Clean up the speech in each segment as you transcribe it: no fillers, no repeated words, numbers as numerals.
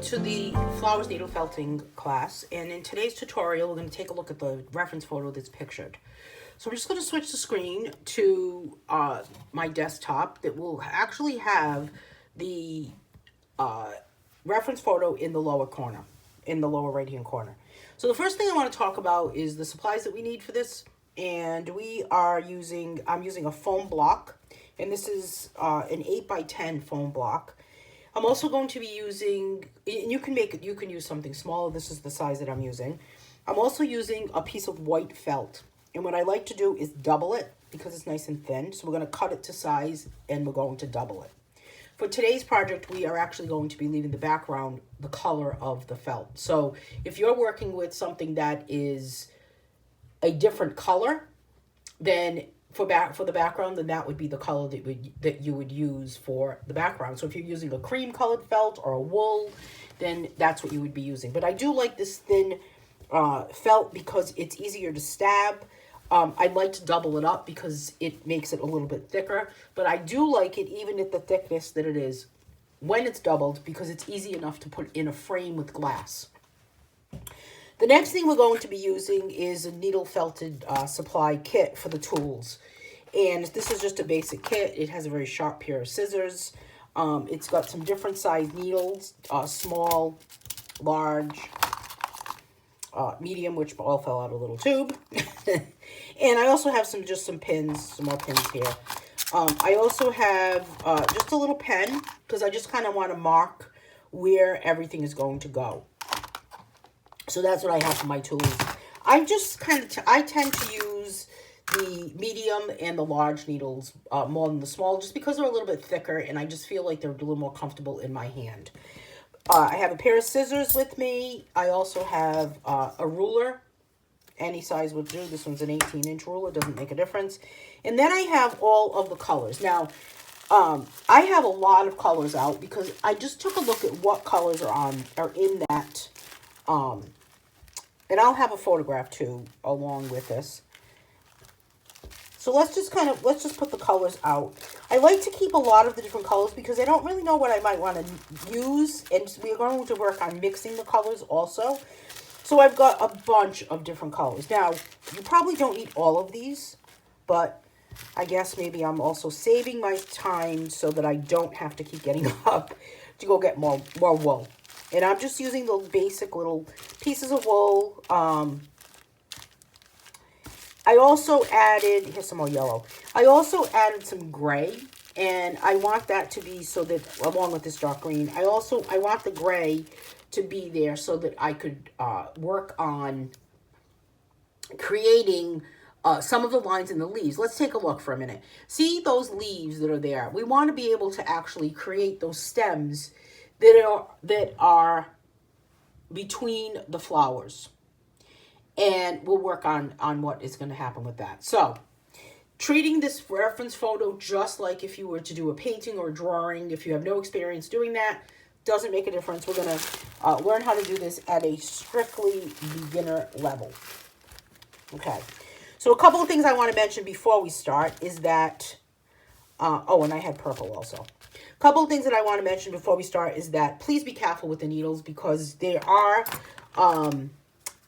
to the flowers needle felting class, and in today's tutorial we're going to take a look at the reference photo that's pictured. So I'm just going to switch the screen to my desktop that will actually have the reference photo in the lower corner, in the lower right hand corner. So the first thing I want to talk about is the supplies that we need for this, and I'm using a foam block, and this is an 8x10 foam block. I'm also going to be using, and you can use something smaller. This is the size that I'm using. I'm also using a piece of white felt. And what I like to do is double it because it's nice and thin. So we're going to cut it to size and we're going to double it. For today's project, we are actually going to be leaving the background the color of the felt. So if you're working with something that is a different color, then for the background, then that would be the color that you would use for the background. So if you're using a cream colored felt or a wool, then that's what you would be using. But I do like this thin felt because it's easier to stab. I'd like to double it up because it makes it a little bit thicker. But I do like it even at the thickness that it is when it's doubled because it's easy enough to put in a frame with glass. The next thing we're going to be using is a needle felted supply kit for the tools. And this is just a basic kit. It has a very sharp pair of scissors. It's got some different size needles, small, large, medium, which all fell out of a little tube. And I also have some more pins here. I also have just a little pen because I just kind of want to mark where everything is going to go. So that's what I have for my tools. I tend to use the medium and the large needles more than the small, just because they're a little bit thicker, and I just feel like they're a little more comfortable in my hand. I have a pair of scissors with me. I also have a ruler. Any size would do. This one's an 18-inch ruler. Doesn't make a difference. And then I have all of the colors. Now, I have a lot of colors out because I just took a look at what colors are in that. And I'll have a photograph too along with this. So let's just put the colors out. I like to keep a lot of the different colors because I don't really know what I might want to use. And we're going to work on mixing the colors also. So I've got a bunch of different colors. Now, you probably don't need all of these, but I guess maybe I'm also saving my time so that I don't have to keep getting up to go get more wool. And I'm just using the basic little pieces of wool. I also added, here's some more yellow. I also added some gray, and I want that to be so that, along with this dark green, I want the gray to be there so that I could work on creating some of the lines in the leaves. Let's take a look for a minute. See those leaves that are there? We want to be able to actually create those stems that are between the flowers. And we'll work on what is going to happen with that. So, treating this reference photo just like if you were to do a painting or a drawing, if you have no experience doing that, doesn't make a difference. We're going to learn how to do this at a strictly beginner level. Okay. So, a couple of things I want to mention before we start is that, and I had purple also. A couple of things that I want to mention before we start is that please be careful with the needles because there are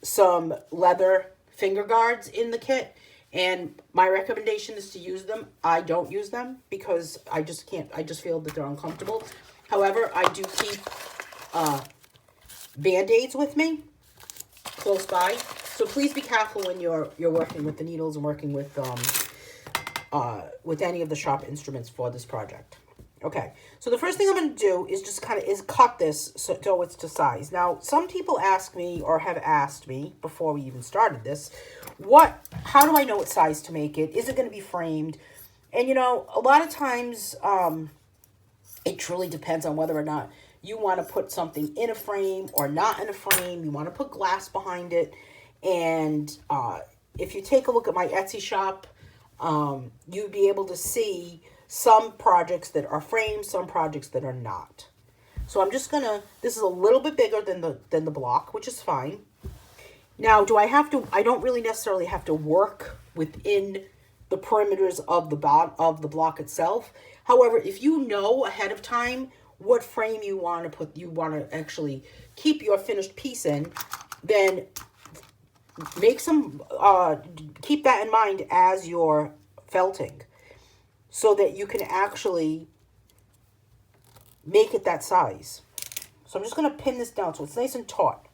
some leather finger guards in the kit, and my recommendation is to use them. I don't use them because I just feel that they're uncomfortable. However, I do keep Band-Aids with me close by. So please be careful when you're working with the needles and working with any of the sharp instruments for this project. Okay, so the first thing I'm going to do is just cut this so it's to size. Now, some people ask me or have asked me before we even started this, how do I know what size to make it? Is it going to be framed? And, a lot of times it truly depends on whether or not you want to put something in a frame or not in a frame. You want to put glass behind it. And if you take a look at my Etsy shop, you'd be able to see some projects that are framed, some projects that are not. So I'm just this is a little bit bigger than the block, which is fine. Now, I don't really necessarily have to work within the perimeters of the block itself. However, if you know ahead of time what frame you want to put, you want to actually keep your finished piece in, then make some, keep that in mind as you're felting, so that you can actually make it that size. So I'm just going to pin this down so it's nice and taut.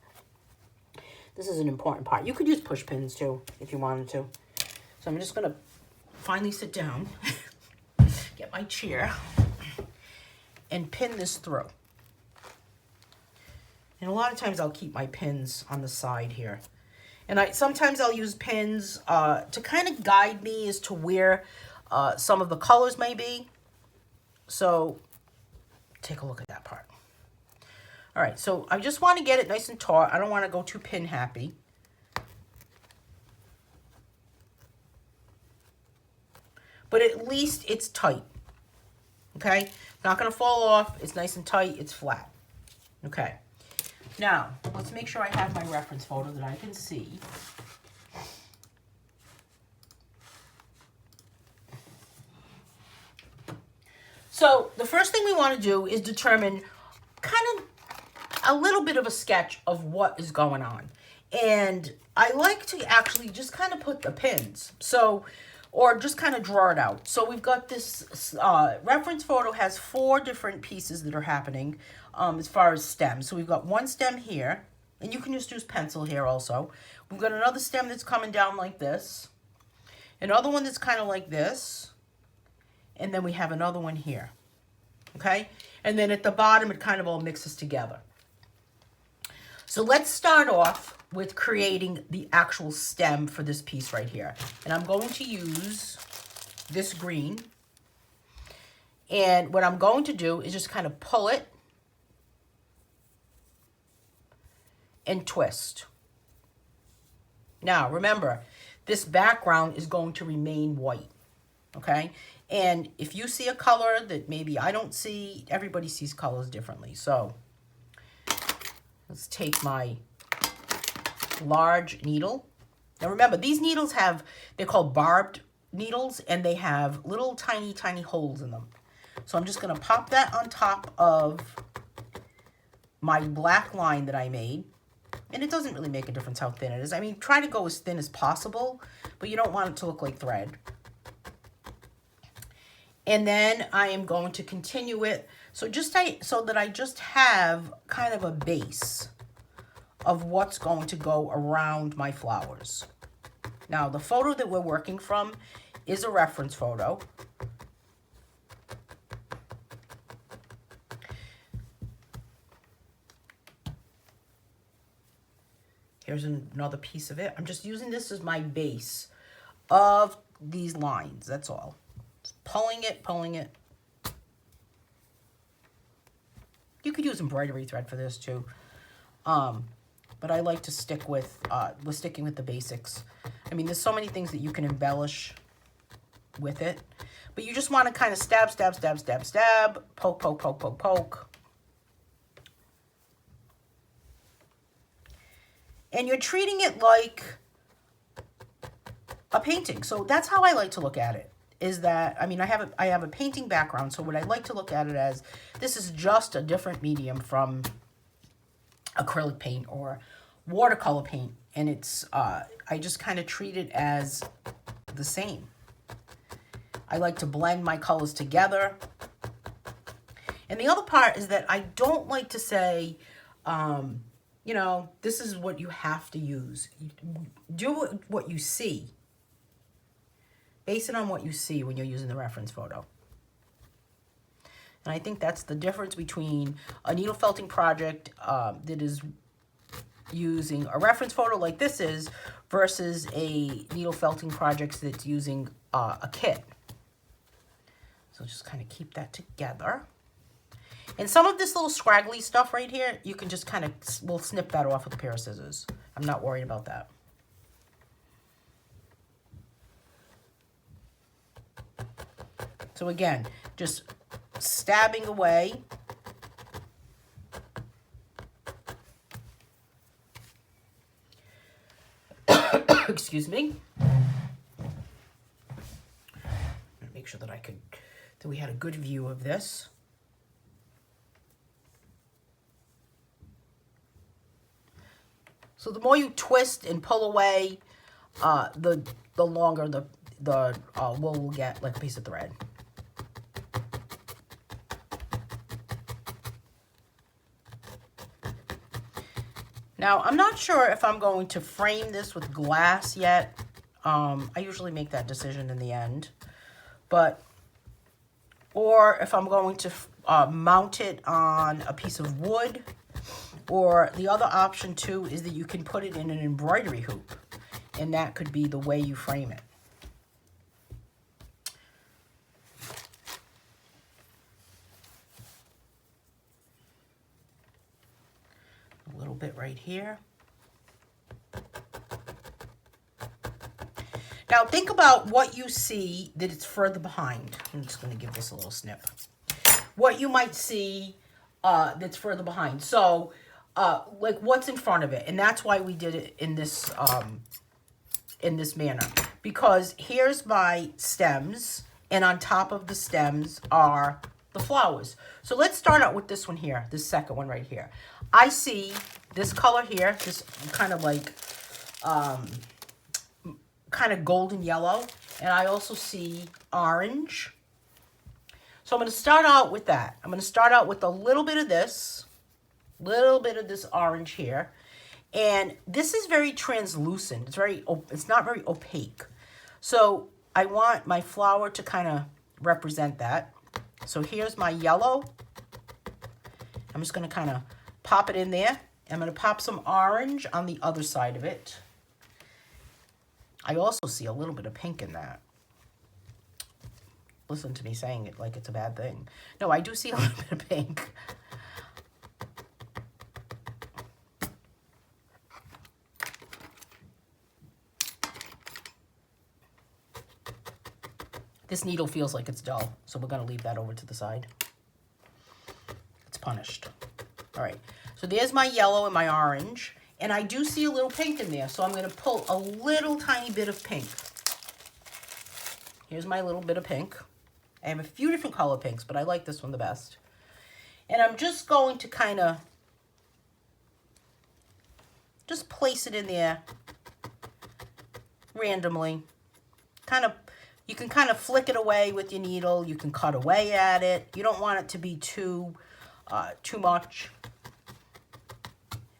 This is an important part. You could use push pins too if you wanted to. So I'm just going to finally sit down, get my chair, and pin this through. And a lot of times I'll keep my pins on the side here. And sometimes I'll use pins to kind of guide me as to where some of the colors may be. So take a look at that part. All right, so I just want to get it nice and taut. I don't want to go too pin happy. But at least it's tight. Okay? Not going to fall off. It's nice and tight. It's flat. Okay. Now, let's make sure I have my reference photo that I can see. So the first thing we want to do is determine kind of a little bit of a sketch of what is going on. And I like to actually just kind of put the pins. So, or just kind of draw it out. So we've got this reference photo has 4 different pieces that are happening as far as stems. So we've got one stem here, and you can just use pencil here also. We've got another stem that's coming down like this, another one that's kind of like this, and then we have another one here, okay? And then at the bottom, it kind of all mixes together. So let's start off with creating the actual stem for this piece right here. And I'm going to use this green. And what I'm going to do is just kind of pull it and twist. Now, remember, this background is going to remain white, okay? And if you see a color that maybe I don't see, everybody sees colors differently. So let's take my large needle. Now remember, these needles have, they're called barbed needles, and they have little tiny, tiny holes in them. So I'm just going to pop that on top of my black line that I made. And it doesn't really make a difference how thin it is. I mean, try to go as thin as possible, but you don't want it to look like thread. And then I am going to continue it so that I just have kind of a base of what's going to go around my flowers. Now, the photo that we're working from is a reference photo. Here's another piece of it. I'm just using this as my base of these lines. That's all. Just pulling it, pulling it. You could use embroidery thread for this too. But I like to stick with, sticking with the basics. I mean, there's so many things that you can embellish with it. But you just want to kind of stab, stab, stab, stab, stab. Poke, poke, poke, poke, poke. And you're treating it like a painting. So that's how I like to look at it. Is that, I mean, I have a painting background. So what I like to look at it as, this is just a different medium from acrylic paint or watercolor paint. And it's, I just kind of treat it as the same. I like to blend my colors together. And the other part is that I don't like to say, you know, this is what you have to use. Do what you see. Base it on what you see when you're using the reference photo. And I think that's the difference between a needle felting project that is using a reference photo like this is versus a needle felting project that's using a kit. So just kind of keep that together. And some of this little scraggly stuff right here, you can just kind of, we'll snip that off with a pair of scissors. I'm not worried about that. So again, just stabbing away. Excuse me. Make sure that that we had a good view of this. So the more you twist and pull away, the longer the wool will get like a piece of thread. Now, I'm not sure if I'm going to frame this with glass yet. I usually make that decision in the end. Or if I'm going to mount it on a piece of wood. Or the other option too is that you can put it in an embroidery hoop. And that could be the way you frame it. A little bit right here. Now think about what you see that it's further behind. I'm just going to give this a little snip. What you might see that's further behind. So like what's in front of it. And that's why we did it in this manner. Because here's my stems. And on top of the stems are the flowers. So let's start out with this one here. This second one right here. I see this color here. This kind of like... kind of golden yellow, and I also see orange. So I'm going to start out with that. I'm going to start out with a little bit of this orange here, and this is very translucent. It's not very opaque. So I want my flower to kind of represent that. So here's my yellow. I'm just going to kind of pop it in there. I'm going to pop some orange on the other side of it. I also see a little bit of pink in that. Listen to me saying it like it's a bad thing. No, I do see a little bit of pink. This needle feels like it's dull, so we're going to leave that over to the side. It's punished. All right, so there's my yellow and my orange. And I do see a little pink in there, so I'm going to pull a little tiny bit of pink. Here's my little bit of pink. I have a few different color pinks, but I like this one the best. And I'm just going to kind of just place it in there randomly. You can kind of flick it away with your needle. You can cut away at it. You don't want it to be too much.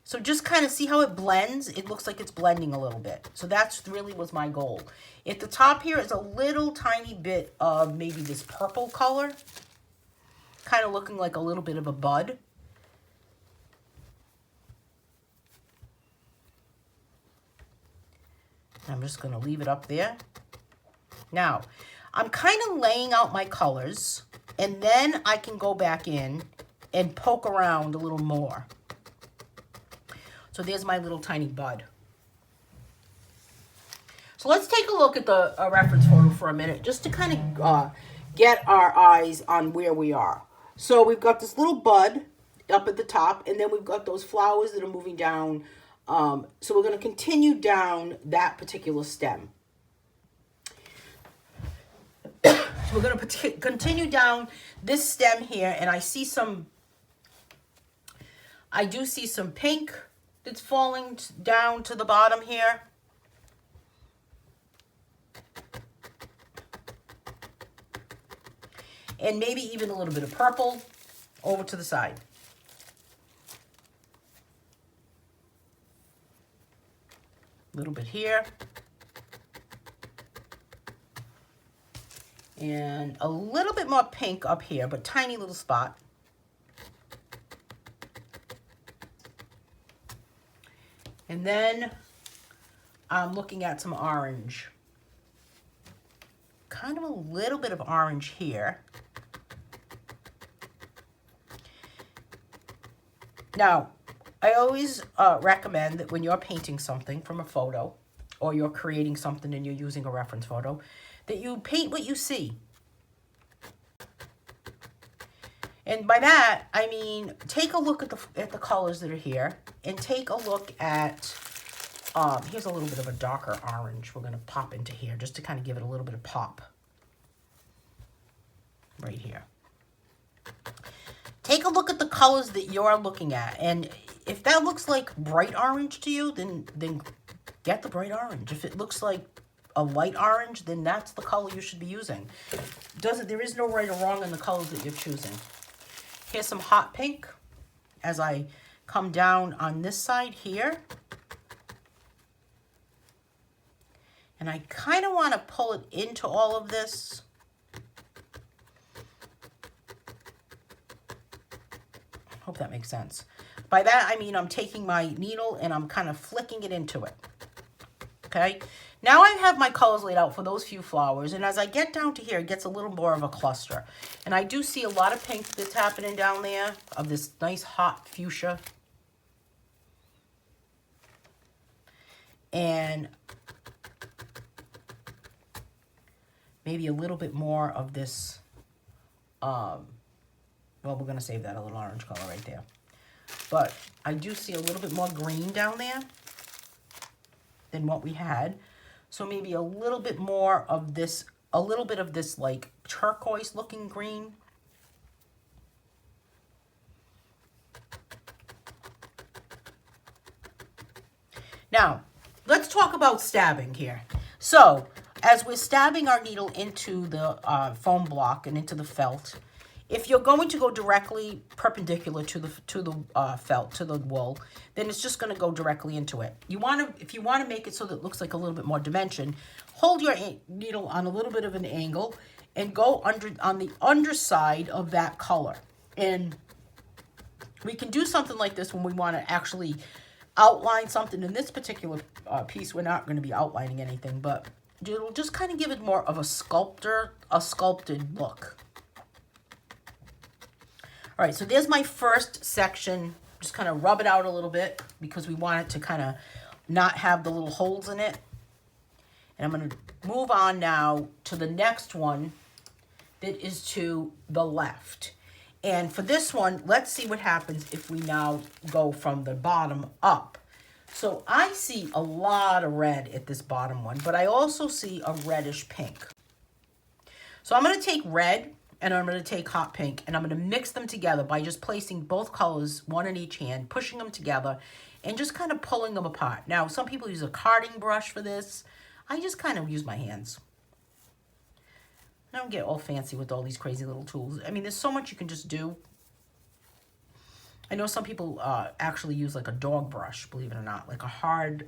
So just kind of see how it blends. It looks like it's blending a little bit. So that's really was my goal. At the top here is a little tiny bit of maybe this purple color. Kind of looking like a little bit of a bud. I'm just going to leave it up there. Now, I'm kind of laying out my colors. And then I can go back in and poke around a little more. So there's my little tiny bud. So let's take a look at the reference photo for a minute, just to kind of get our eyes on where we are. So we've got this little bud up at the top, and then we've got those flowers that are moving down. So we're going to continue down that particular stem. So we're going to continue down this stem here, and I do see some pink. It's falling down to the bottom here. And maybe even a little bit of purple over to the side. A little bit here. And a little bit more pink up here, but tiny little spot. And then I'm looking at some orange. Kind of a little bit of orange here. Now, I always recommend that when you're painting something from a photo, or you're creating something and you're using a reference photo, that you paint what you see. And by that, I mean, take a look at the colors that are here, and take a look at, here's a little bit of a darker orange we're going to pop into here, just to kind of give it a little bit of pop. Right here. Take a look at the colors that you're looking at, and if that looks like bright orange to you, then get the bright orange. If it looks like a light orange, then that's the color you should be using. There is no right or wrong in the colors that you're choosing. Here's some hot pink as I come down on this side here. And I kind of want to pull it into all of this. Hope that makes sense. By that, I mean I'm taking my needle and I'm kind of flicking it into it. Okay? Now I have my colors laid out for those few flowers. And as I get down to here, it gets a little more of a cluster. And I do see a lot of pink that's happening down there of this nice hot fuchsia. And maybe a little bit more of this, well, we're going to save that a little orange color right there. But I do see a little bit more green down there than what we had. So maybe a little bit more of this, a little bit of this like turquoise looking green. Now, let's talk about stabbing here. So, as we're stabbing our needle into the foam block and into the felt, if you're going to go directly perpendicular to the felt, to the wool, then it's just going to go directly into it. If you want to make it so that it looks like a little bit more dimension, hold your needle on a little bit of an angle and go on the underside of that color. And we can do something like this when we want to actually outline something. In this particular piece, we're not going to be outlining anything, but it'll just kind of give it more of a sculpted look. All right, so there's my first section. Just kind of rub it out a little bit because we want it to kind of not have the little holes in it. And I'm going to move on now to the next one that is to the left. And for this one, let's see what happens if we now go from the bottom up. So I see a lot of red at this bottom one, but I also see a reddish pink. So I'm going to take red and I'm going to take hot pink and I'm going to mix them together by just placing both colors, one in each hand, pushing them together and just kind of pulling them apart. Now, some people use a carding brush for this. I just kind of use my hands. I don't get all fancy with all these crazy little tools. I mean, there's so much you can just do. I know some people actually use like a dog brush, believe it or not, like a hard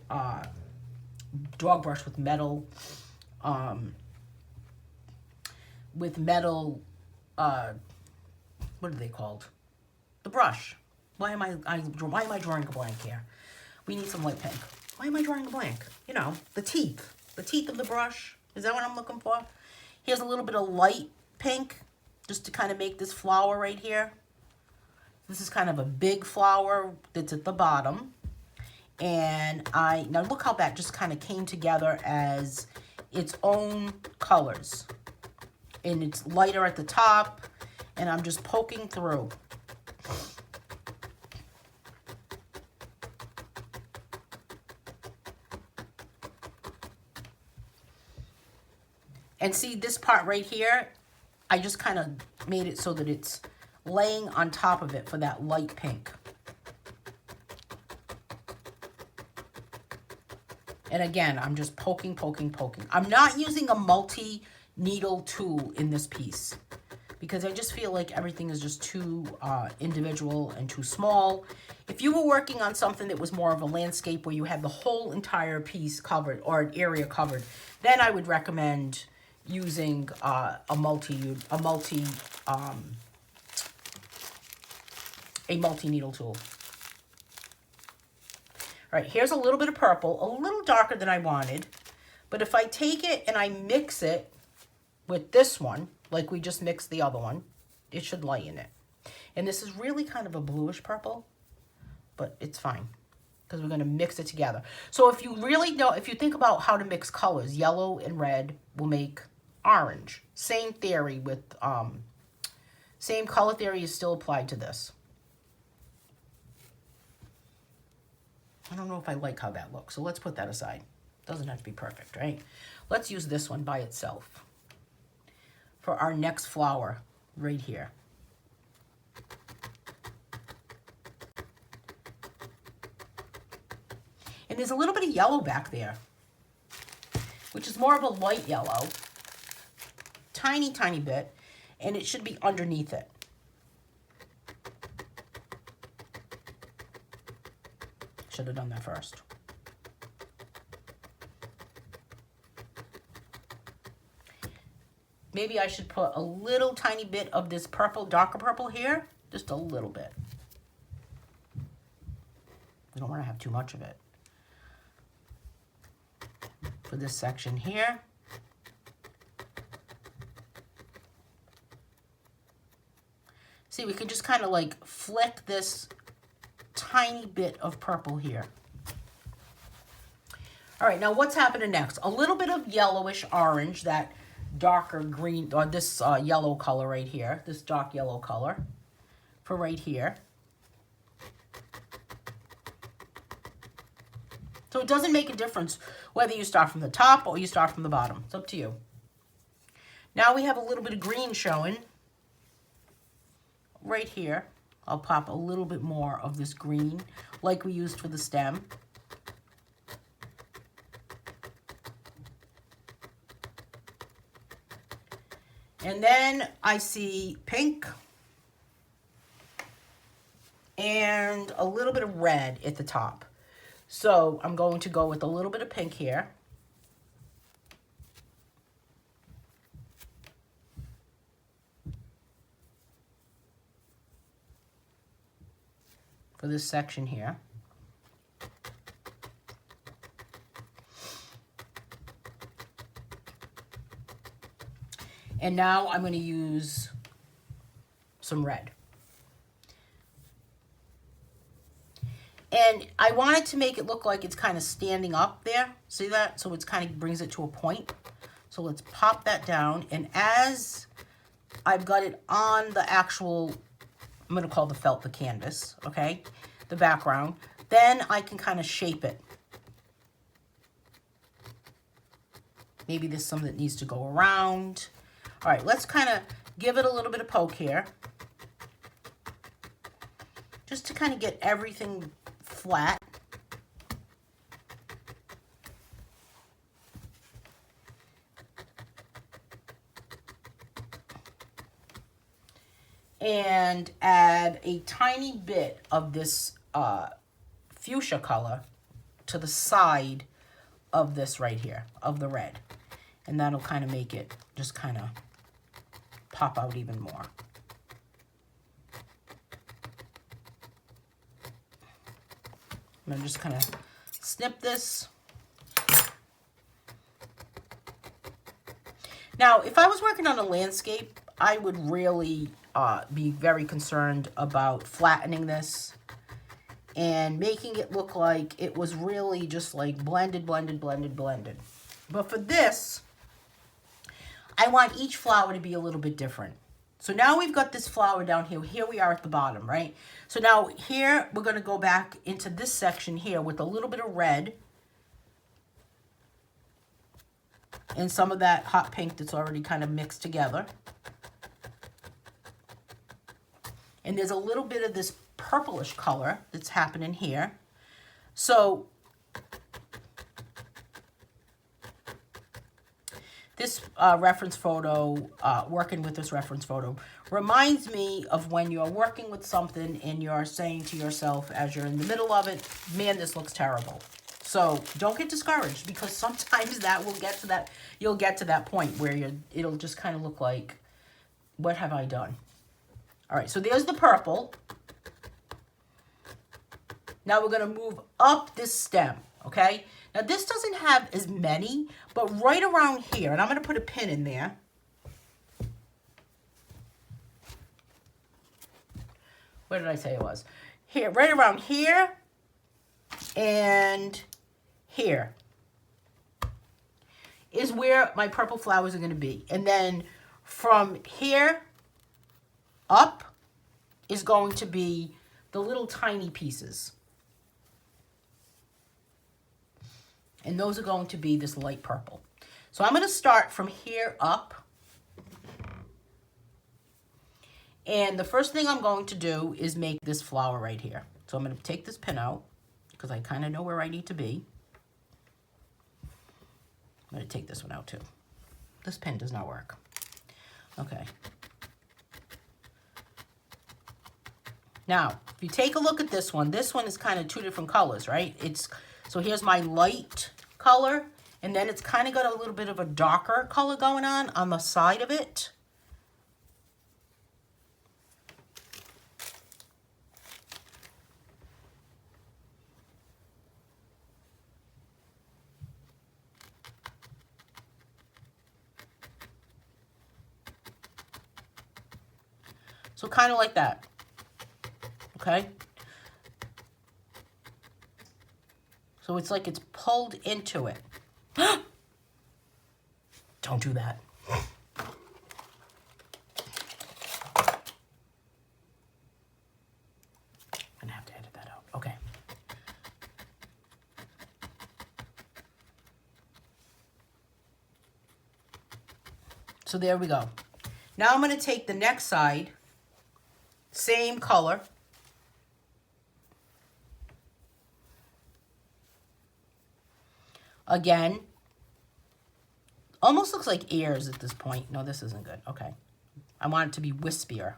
dog brush with metal, what are they called? The brush. Why am I drawing a blank here? We need some light pink. Why am I drawing a blank? You know, the teeth of the brush. Is that what I'm looking for? Here's a little bit of light pink just to kind of make this flower right here. This is kind of a big flower that's at the bottom. And now look how that just kind of came together as its own colors. And it's lighter at the top. And I'm just poking through. And see this part right here, I just kind of made it so that it's laying on top of it for that light pink. And again, I'm just poking, poking, poking. I'm not using a multi-needle tool in this piece because I just feel like everything is just too individual and too small. If you were working on something that was more of a landscape where you had the whole entire piece covered or an area covered, then I would recommend using a multi-needle tool. All right, here's a little bit of purple, a little darker than I wanted. But if I take it and I mix it with this one, like we just mixed the other one, it should lighten it. And this is really kind of a bluish purple, but it's fine because we're going to mix it together. So if you really know, if you think about how to mix colors, yellow and red will make orange. Same theory with, same color theory is still applied to this. I don't know if I like how that looks, so let's put that aside. Doesn't have to be perfect, right? Let's use this one by itself for our next flower right here. And there's a little bit of yellow back there, which is more of a light yellow. Tiny, tiny bit. And it should be underneath it. Should have done that first. Maybe I should put a little tiny bit of this purple, darker purple here. Just a little bit. I don't want to have too much of it. For this section here. See, we can just kind of like flick this tiny bit of purple here. All right, now what's happening next? A little bit of yellowish orange, that darker green, or this yellow color right here, this dark yellow color for right here. So it doesn't make a difference whether you start from the top or you start from the bottom. It's up to you. Now we have a little bit of green showing right here. I'll pop a little bit more of this green like we used for the stem. And then I see pink and a little bit of red at the top. So I'm going to go with a little bit of pink here. For this section here. And now I'm going to use some red. And I wanted to make it look like it's kind of standing up there. See that? So it's kind of brings it to a point. So let's pop that down. And as I've got it on the actual, I'm going to call the felt the canvas, okay? The background. Then I can kind of shape it. Maybe there's some that needs to go around. All right, let's kind of give it a little bit of poke here. Just to kind of get everything flat. And add a tiny bit of this fuchsia color to the side of this right here, of the red. And that'll kind of make it just kind of pop out even more. I'm going to just kind of snip this. Now, if I was working on a landscape, I would really be very concerned about flattening this and making it look like it was really just like blended, blended, blended, blended. But for this, I want each flower to be a little bit different. So now we've got this flower down here. Here we are at the bottom, right? So now here, we're going to go back into this section here with a little bit of red. And some of that hot pink that's already kind of mixed together. And there's a little bit of this purplish color that's happening here. So this reference photo, working with this reference photo, reminds me of when you're working with something and you're saying to yourself as you're in the middle of it, man, this looks terrible. So don't get discouraged, because sometimes that will get to that, you'll get to that point where it'll just kind of look like, what have I done? All right, so there's the purple. Now we're going to move up this stem, okay? Now this doesn't have as many, but right around here, and I'm going to put a pin in there. Where did I say it was? Here, right around here and here is where my purple flowers are going to be. And then from here up is going to be the little tiny pieces. And those are going to be this light purple. So I'm going to start from here up. And the first thing I'm going to do is make this flower right here. So I'm going to take this pin out. because I kind of know where I need to be. I'm going to take this one out too. This pen does not work. Okay. Now, if you take a look at this one is kind of two different colors, right? So here's my light color, and then it's kind of got a little bit of a darker color going on the side of it. So kind of like that, okay? So it's like it's pulled into it. Don't do that. I'm gonna have to edit that out, okay. So there we go. Now I'm gonna take the next side, same color. Again, almost looks like ears at this point. No, this isn't good. Okay. I want it to be wispier.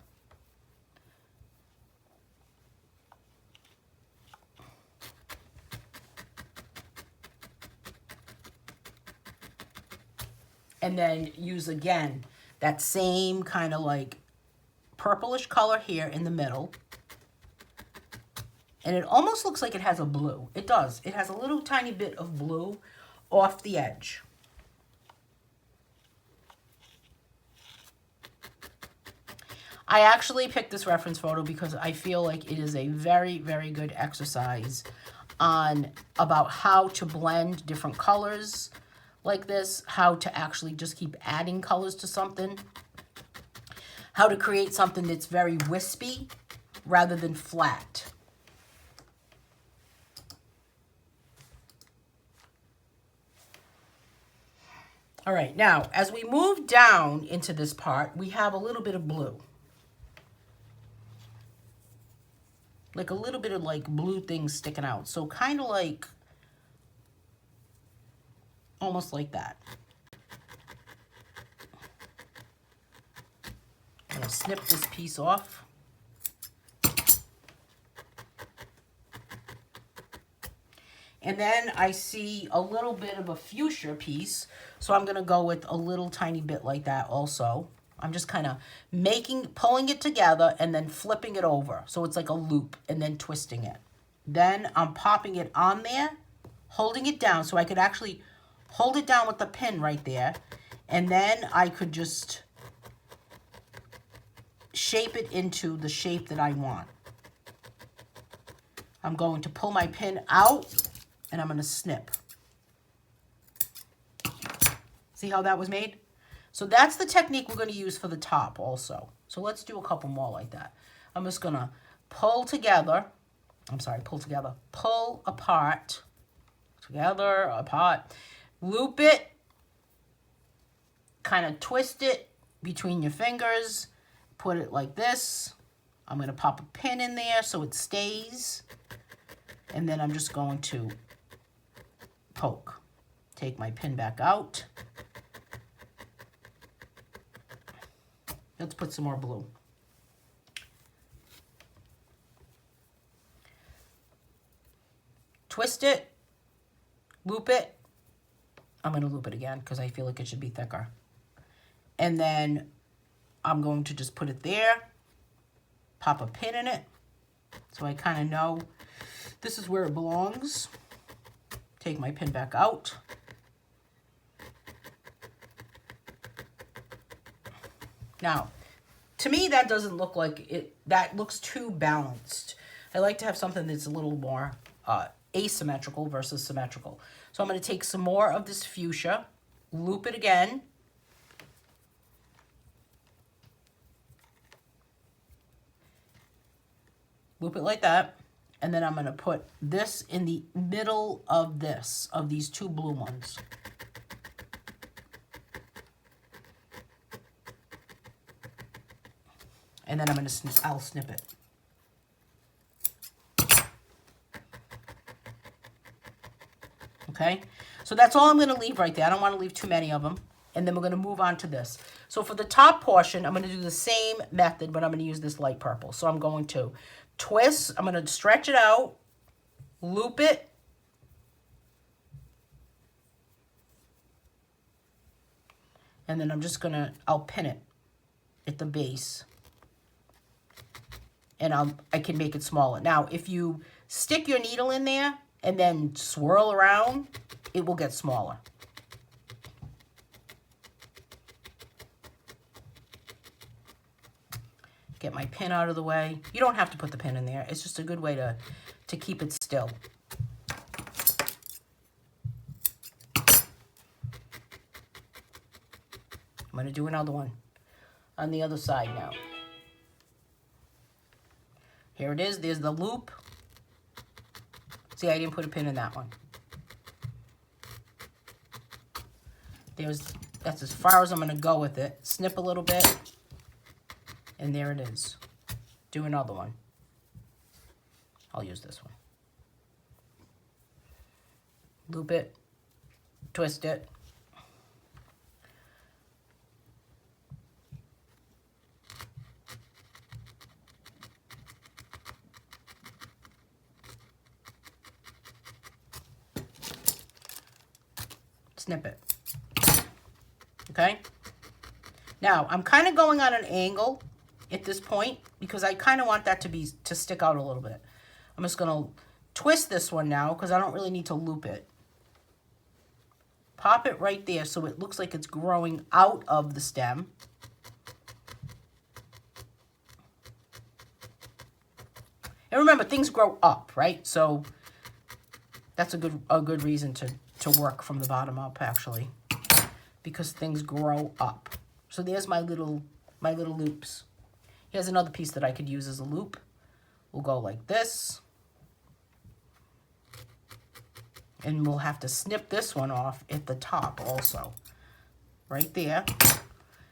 And then use again that same kind of like purplish color here in the middle. And it almost looks like it has a blue. It does. It has a little tiny bit of blue off the edge. I actually picked this reference photo because I feel like it is a very, very good exercise about how to blend different colors like this, how to actually just keep adding colors to something, how to create something that's very wispy rather than flat. All right, now, as we move down into this part, we have a little bit of blue. Like a little bit of like blue things sticking out. So kind of like, almost like that. I'm gonna snip this piece off. And then I see a little bit of a fuchsia piece, so I'm gonna go with a little tiny bit like that also. I'm just kind of pulling it together and then flipping it over. So it's like a loop and then twisting it. Then I'm popping it on there, holding it down so I could actually hold it down with the pin right there. And then I could just shape it into the shape that I want. I'm going to pull my pin out and I'm going to snip. See how that was made? So that's the technique we're going to use for the top also. So let's do a couple more like that. I'm just going to pull apart, together, apart, loop it, kind of twist it between your fingers, put it like this. I'm going to pop a pin in there so it stays. And then I'm just going to poke. Take my pin back out. Let's put some more blue. Twist it, loop it. I'm going to loop it again because I feel like it should be thicker. And then I'm going to just put it there, pop a pin in it so I kind of know this is where it belongs. Take my pin back out. Now, to me, that doesn't look like it. That looks too balanced. I like to have something that's a little more asymmetrical versus symmetrical. So I'm going to take some more of this fuchsia, loop it again. Loop it like that. And then I'm going to put this in the middle of these two blue ones. And then I'll snip it. Okay? So that's all I'm going to leave right there. I don't want to leave too many of them. And then we're going to move on to this. So for the top portion, I'm going to do the same method, but I'm going to use this light purple. So I'm going to twist. I'm going to stretch it out, loop it, and then I'm just going to, I'll pin it at the base. And I can make it smaller. Now, if you stick your needle in there and then swirl around, it will get smaller. Get my pin out of the way. You don't have to put the pin in there. It's just a good way to keep it still. I'm going to do another one on the other side now. Here it is. There's the loop. See, I didn't put a pin in that one. That's as far as I'm going to go with it. Snip a little bit. And there it is. Do another one. I'll use this one. Loop it. Twist it. Snip it. Okay? Now, I'm kind of going on an angle at this point because I kind of want that to stick out a little bit. I'm just going to twist this one now because I don't really need to loop it. Pop it right there so it looks like it's growing out of the stem. And remember, things grow up, right? So that's a good reason to work from the bottom up, actually, because things grow up. So there's my little loops. Here's another piece that I could use as a loop. We'll go like this. And we'll have to snip this one off at the top also. Right there.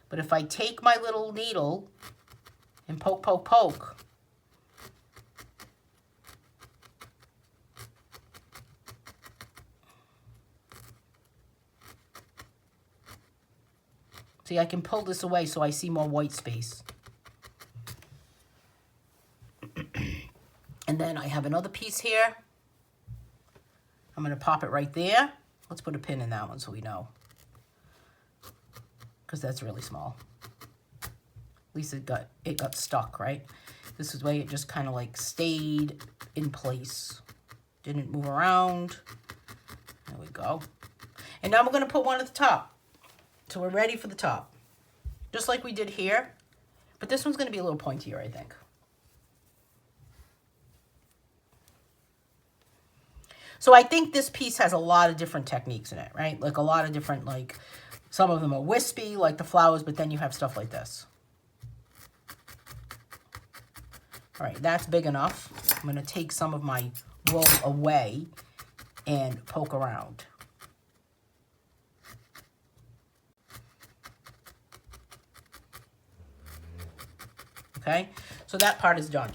But if I take my little needle and poke, poke, poke, see, I can pull this away so I see more white space. And then I have another piece here. I'm going to pop it right there. Let's put a pin in that one so we know. Because that's really small. At least it got stuck, right? This is the way it just kind of like stayed in place. Didn't move around. There we go. And now we're going to put one at the top. So we're ready for the top. Just like we did here. But this one's going to be a little pointier, I think. So I think this piece has a lot of different techniques in it, right? Like a lot of different, like, some of them are wispy, like the flowers, but then you have stuff like this. All right, that's big enough. I'm going to take some of my wool away and poke around. Okay, so that part is done.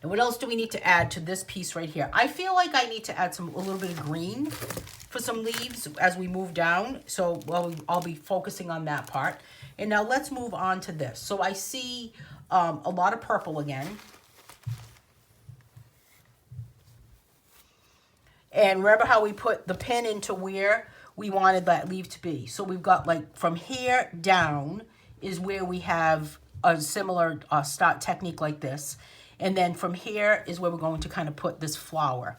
And what else do we need to add to this piece right here? I feel like I need to add a little bit of green for some leaves as we move down. So I'll be focusing on that part. And now let's move on to this. So I see a lot of purple again. And remember how we put the pin into where we wanted that leaf to be. So we've got like from here down is where we have a similar start technique like this. And then from here is where we're going to kind of put this flower.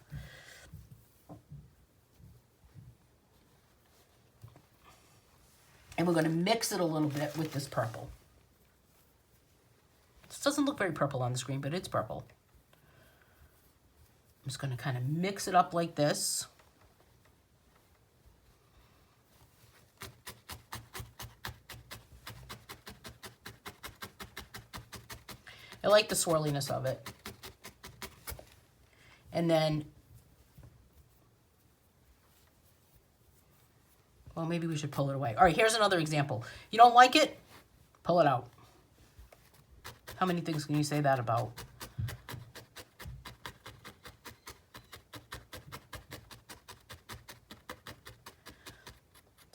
And we're going to mix it a little bit with this purple. This doesn't look very purple on the screen, but it's purple. I'm just going to kind of mix it up like this. I like the swirliness of it. And then, well, maybe we should pull it away. All right, here's another example. You don't like it? Pull it out. How many things can you say that about?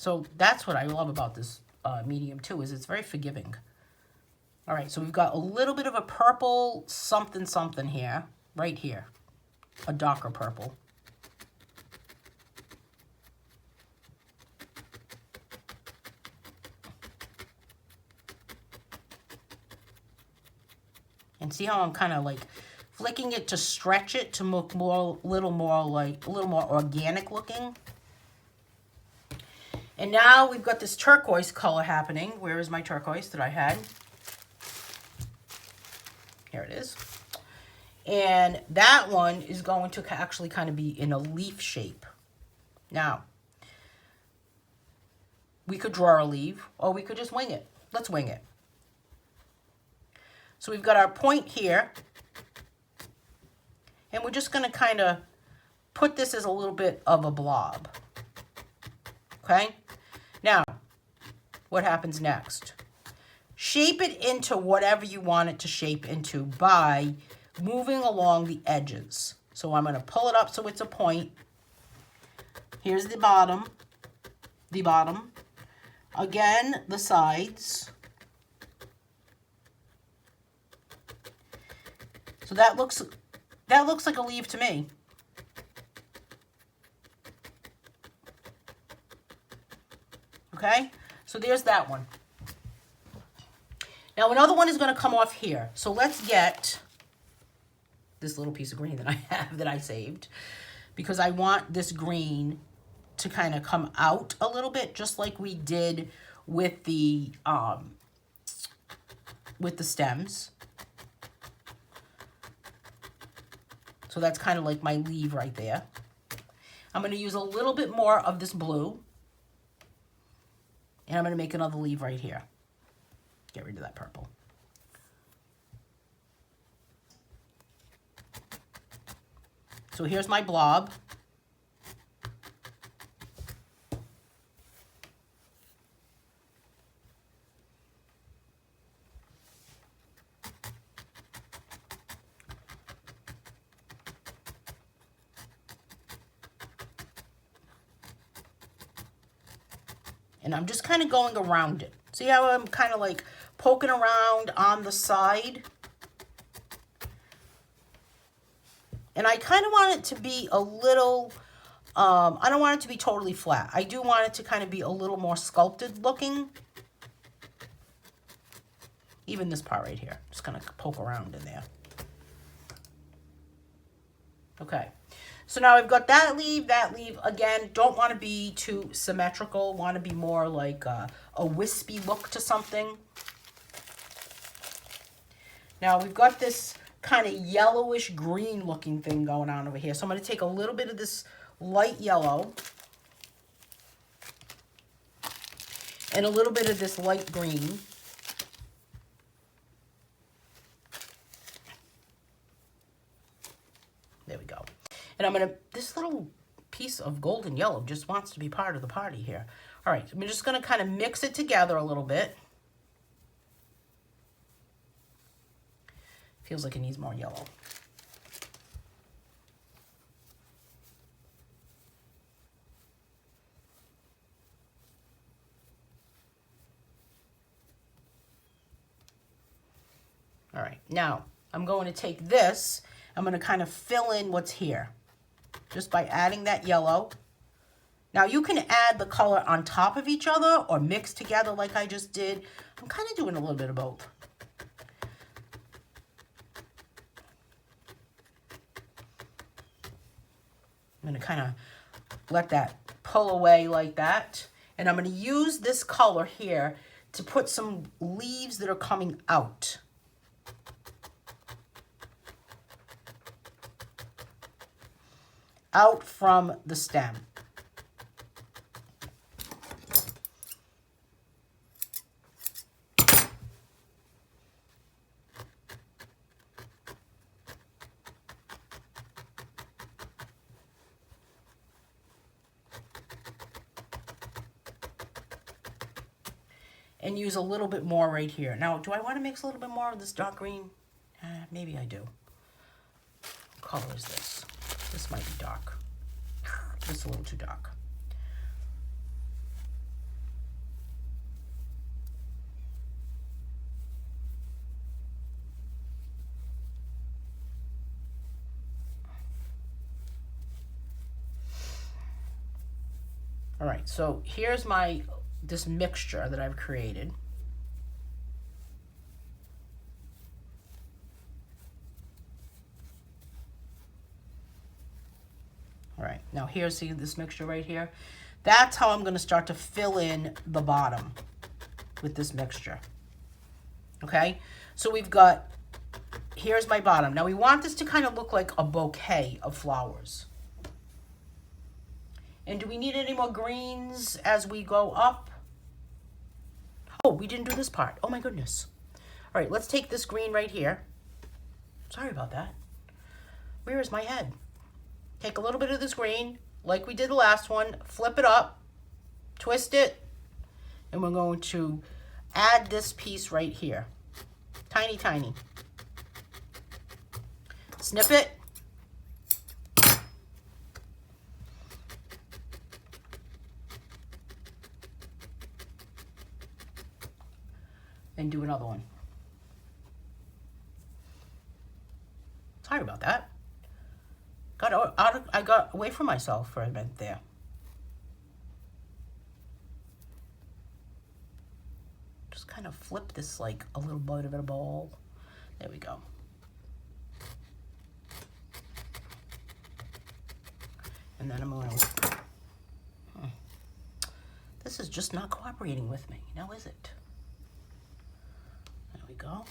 So that's what I love about this medium too, is it's very forgiving. All right, so we've got a little bit of a purple something something here, right here, a darker purple. And see how I'm kind of like flicking it to stretch it to look more, a little more organic looking. And now we've got this turquoise color happening. Where is my turquoise that I had? Here it is. And that one is going to actually kind of be in a leaf shape. Now, we could draw a leaf, or we could just wing it. Let's wing it. So we've got our point here, and we're just going to kind of put this as a little bit of a blob. Okay? Now, what happens next? Shape it into whatever you want it to shape into by moving along the edges. So I'm going to pull it up so it's a point. Here's the bottom. The bottom. Again, the sides. So that looks like a leaf to me. Okay? So there's that one. Now another one is going to come off here. So let's get this little piece of green that I have that I saved, because I want this green to kind of come out a little bit, just like we did with the stems. So that's kind of like my leaf right there. I'm going to use a little bit more of this blue, and I'm going to make another leaf right here. Get rid of that purple. So here's my blob. And I'm just kind of going around it. See how I'm kind of like poking around on the side? And I kind of want it to be a little, I don't want it to be totally flat. I do want it to kind of be a little more sculpted looking. Even this part right here. Just going to poke around in there. Okay. So now I've got that leaf, again, don't want to be too symmetrical, want to be more like a wispy look to something. Now we've got this kind of yellowish green looking thing going on over here. So I'm going to take a little bit of this light yellow and a little bit of this light green. There we go. And I'm going to, this little piece of golden yellow just wants to be part of the party here. All right, I'm just going to kind of mix it together a little bit. Feels like it needs more yellow. All right, now I'm going to take this, I'm going to kind of fill in what's here just by adding that yellow. Now you can add the color on top of each other or mix together like I just did. I'm kind of doing a little bit of both. I'm going to kind of let that pull away like that. And I'm going to use this color here to put some leaves that are coming out. Out from the stem. And use a little bit more right here. Now, do I want to mix a little bit more of this dark green? Maybe I do. What color is this? This might be dark. Just a little too dark. All right, so here's this mixture that I've created. All right, now see this mixture right here? That's how I'm going to start to fill in the bottom with this mixture. Okay, so here's my bottom. Now we want this to kind of look like a bouquet of flowers. And do we need any more greens as we go up? Oh, we didn't do this part. Oh my goodness. All right, let's take this green right here. Sorry about that. Where is my head? Take a little bit of this green, like we did the last one, flip it up, twist it, and we're going to add this piece right here. Tiny, tiny. Snip it. And do another one. Sorry about that. I got away from myself for a minute there. Just kind of flip this like a little bit of a ball. There we go. And then I'm going to... This is just not cooperating with me. Now is it? There we go.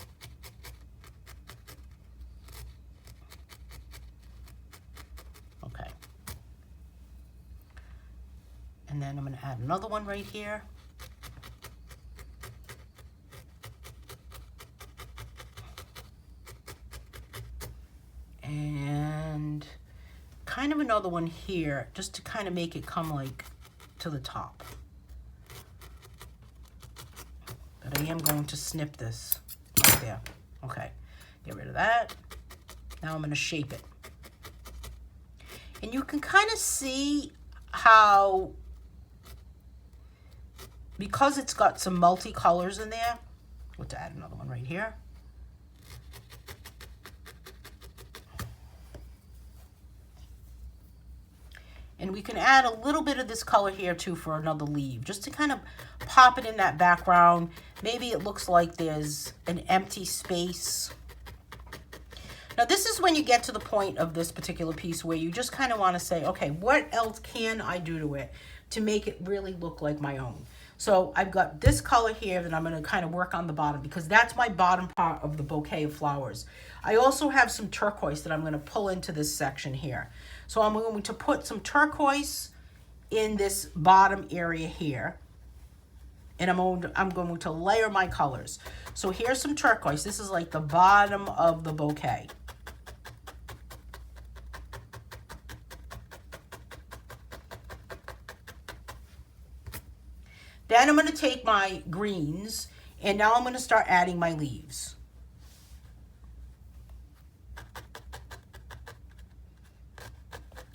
Okay. And then I'm going to add another one right here. And kind of another one here, just to kind of make it come like to the top. But I am going to snip this right there. Okay, get rid of that. Now I'm going to shape it. And you can kind of see how, because it's got some multicolors in there, let's add another one right here. And we can add a little bit of this color here too for another leaf, just to kind of pop it in that background. Maybe it looks like there's an empty space. Now this is when you get to the point of this particular piece where you just kind of want to say, okay, what else can I do to it to make it really look like my own? So I've got this color here that I'm going to kind of work on the bottom, because that's my bottom part of the bouquet of flowers. I also have some turquoise that I'm going to pull into this section here. So I'm going to put some turquoise in this bottom area here. And I'm going to layer my colors. So here's some turquoise. This is like the bottom of the bouquet. Then I'm going to take my greens, and now I'm going to start adding my leaves.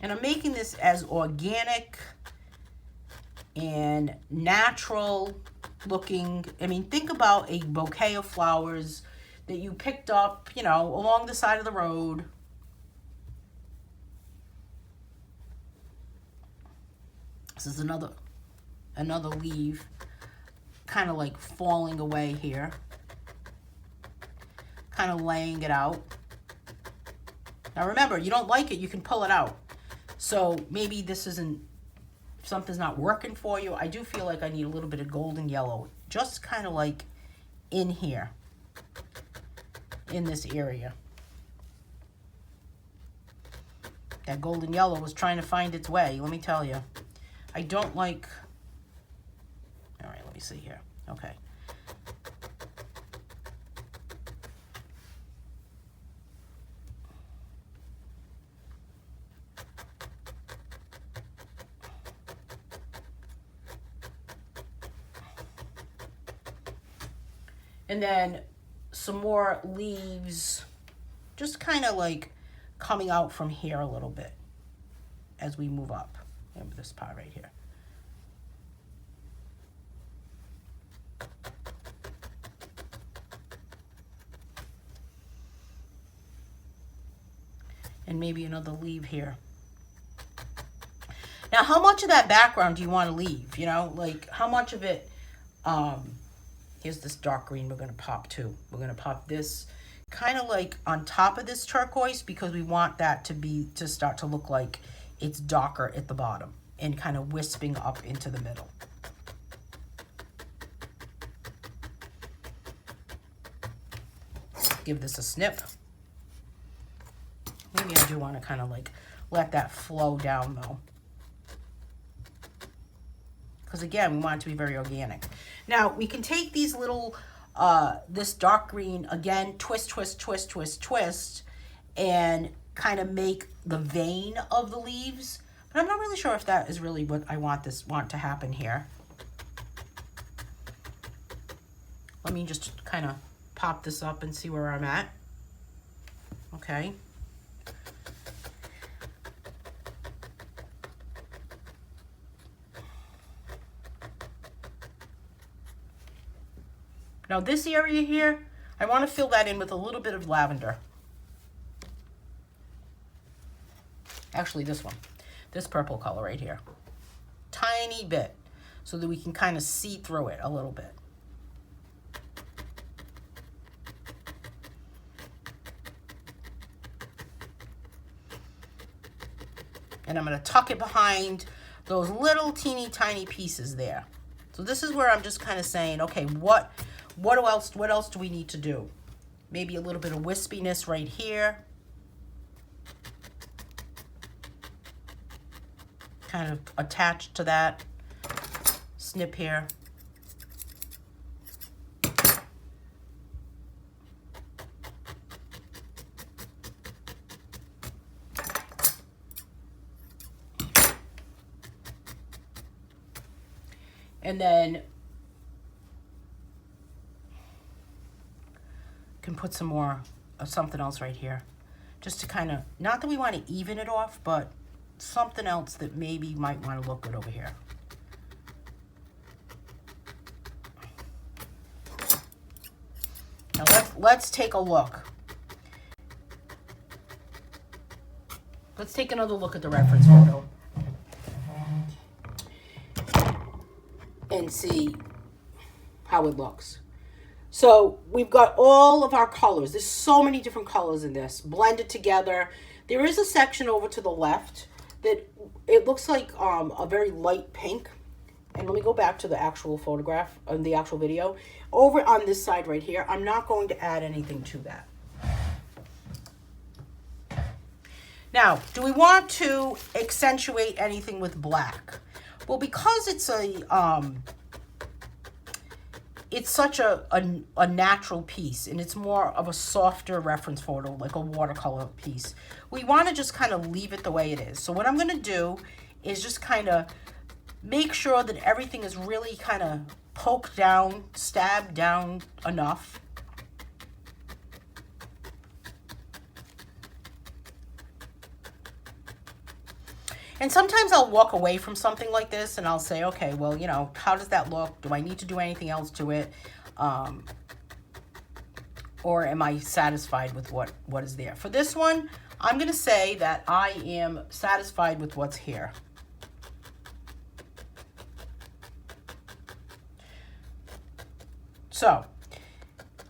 And I'm making this as organic and natural looking. I mean, think about a bouquet of flowers that you picked up, you know, along the side of the road. This is another leaf kind of like falling away here. Kind of laying it out. Now remember, you don't like it, you can pull it out. So maybe this isn't, if something's not working for you, I do feel like I need a little bit of golden yellow, just kind of like in here, in this area. That golden yellow was trying to find its way, let me tell you. I don't like, all right, let me see here. Okay. And then some more leaves, just kind of like coming out from here a little bit as we move up. Remember this part right here. And maybe another leaf here. Now Now, how much of that background do you want to leave? You know, like how much of it, here's this dark green we're going to pop too. We're going to pop this kind of like on top of this turquoise because we want that to start to look like it's darker at the bottom and kind of wisping up into the middle. Give this a snip. Maybe I do want to kind of like let that flow down though. Because again, we want it to be very organic. Now, we can take these little, this dark green, again, twist, twist, twist, twist, twist, and kind of make the vein of the leaves. But I'm not really sure if that is really what I want to happen here. Let me just kind of pop this up and see where I'm at. Okay. Now this area here, I want to fill that in with a little bit of lavender. Actually, this one, this purple color right here. Tiny bit, so that we can kind of see through it a little bit. And I'm going to tuck it behind those little teeny tiny pieces there. So this is where I'm just kind of saying, okay, what else do we need to do? Maybe a little bit of wispiness right here. Kind of attached to that. Snip here. And then can put some more of something else right here. Just to kind of, not that we want to even it off, but something else that maybe might want to look good over here. Now let's take a look. Let's take another look at the reference photo and see how it looks. So we've got all of our colors. There's so many different colors in this blended together. There is a section over to the left that it looks like a very light pink. And let me go back to the actual photograph, the actual video. Over on this side right here, I'm not going to add anything to that. Now, do we want to accentuate anything with black? Well, because it's such a natural piece, and it's more of a softer reference photo, like a watercolor piece, we want to just kind of leave it the way it is. So what I'm going to do is just kind of make sure that everything is really kind of poked down, stabbed down enough. And sometimes I'll walk away from something like this and I'll say, okay, well, you know, how does that look? Do I need to do anything else to it? Or am I satisfied with what is there? For this one, I'm going to say that I am satisfied with what's here. So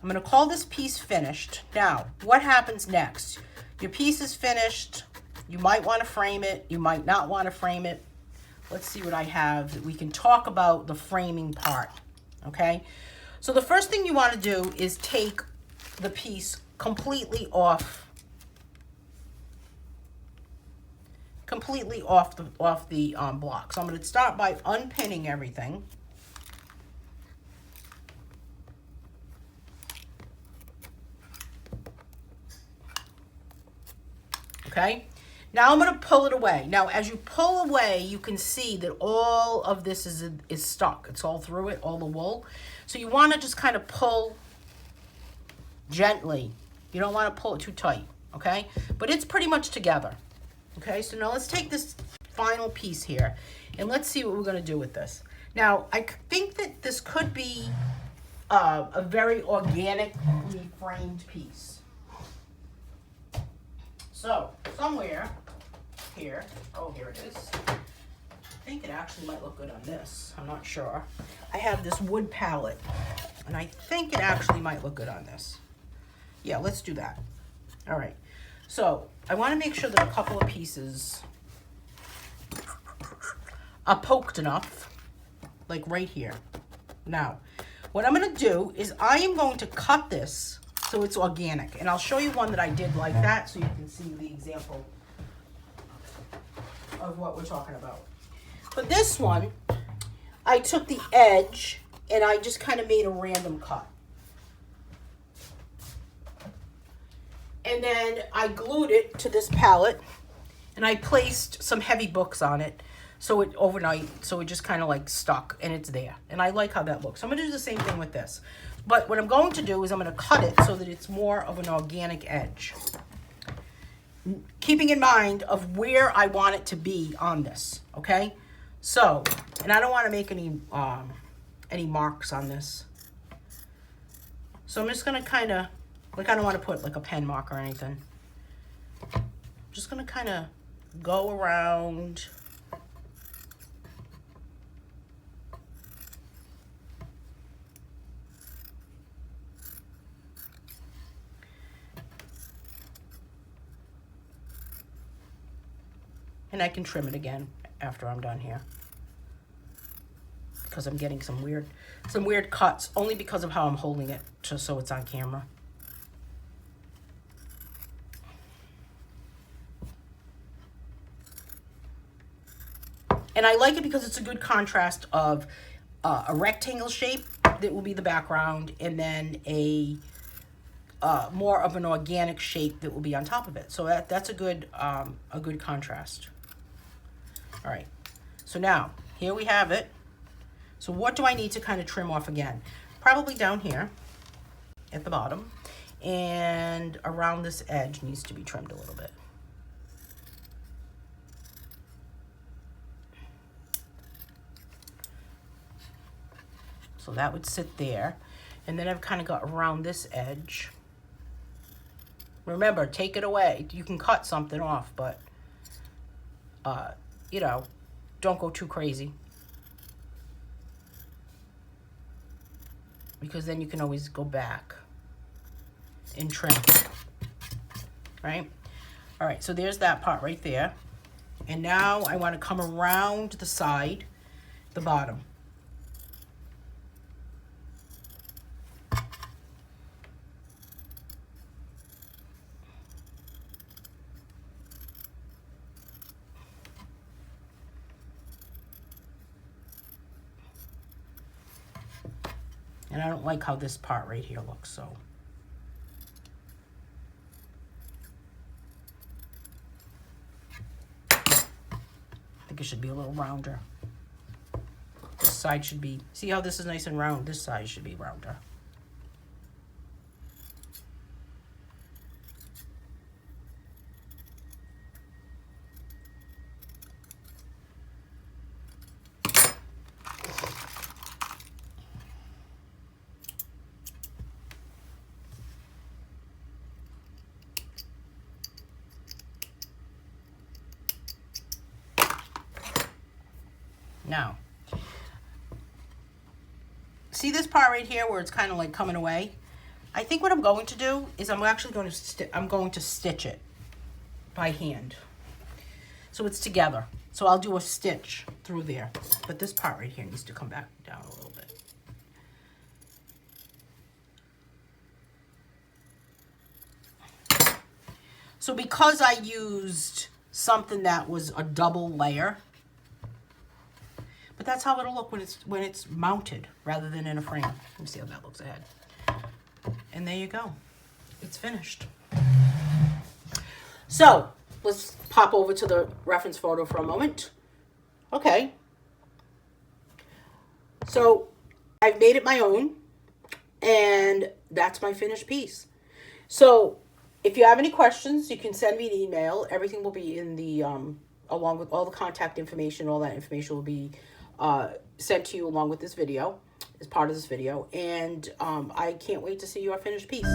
I'm going to call this piece finished. Now, what happens next? Your piece is finished. You might want to frame it. You might not want to frame it. Let's see what I have that we can talk about the framing part. Okay. So the first thing you want to do is take the piece completely off the block. So I'm going to start by unpinning everything. Okay. Now I'm going to pull it away. Now, as you pull away, you can see that all of this is stuck. It's all through it, all the wool. So you want to just kind of pull gently. You don't want to pull it too tight, okay? But it's pretty much together, okay? So now let's take this final piece here, and let's see what we're going to do with this. Now, I think that this could be a very organically framed piece. So, somewhere here, oh, here it is. I think it actually might look good on this. I'm not sure. I have this wood palette, and I think it actually might look good on this. Yeah, let's do that. All right. So I want to make sure that a couple of pieces are poked enough, like right here. Now, what I'm going to do is I am going to cut this so it's organic. And I'll show you one that I did like that so you can see the example of what we're talking about. For this one, I took the edge and I just kind of made a random cut. And then I glued it to this palette and I placed some heavy books on it so it overnight, so it just kind of like stuck and it's there. And I like how that looks. So I'm gonna do the same thing with this. But what I'm going to do is I'm gonna cut it so that it's more of an organic edge. Keeping in mind of where I want it to be on this, okay? So, and I don't want to make any marks on this. So I'm just gonna kind of, like, I don't want to put like a pen mark or anything. I'm just gonna kind of go around. And I can trim it again after I'm done here. Because I'm getting some weird cuts, only because of how I'm holding it, just so it's on camera. And I like it because it's a good contrast of a rectangle shape that will be the background, and then a more of an organic shape that will be on top of it. So that's a good contrast. All right, so now here we have it. So what do I need to kind of trim off again? Probably down here at the bottom, and around this edge needs to be trimmed a little bit. So that would sit there. And then I've kind of got around this edge. Remember, take it away. You can cut something off, but, you know, don't go too crazy. Because then you can always go back and trim, right? All right, so there's that part right there. And now I want to come around the side, the bottom. And I don't like how this part right here looks, so. I think it should be a little rounder. This side should be, see how this is nice and round? This side should be rounder. Now, see this part right here where it's kind of like coming away? I think what I'm going to do is I'm actually going to stitch it by hand. So it's together. So I'll do a stitch through there. But this part right here needs to come back down a little bit. So because I used something that was a double layer, but that's how it'll look when it's mounted rather than in a frame. Let me see how that looks ahead. And there you go. It's finished. So let's pop over to the reference photo for a moment. Okay. So I've made it my own, and that's my finished piece. So if you have any questions, you can send me an email. Everything will be in the, along with all the contact information, all that information will be sent to you along with this video, as part of this video. And I can't wait to see your finished piece.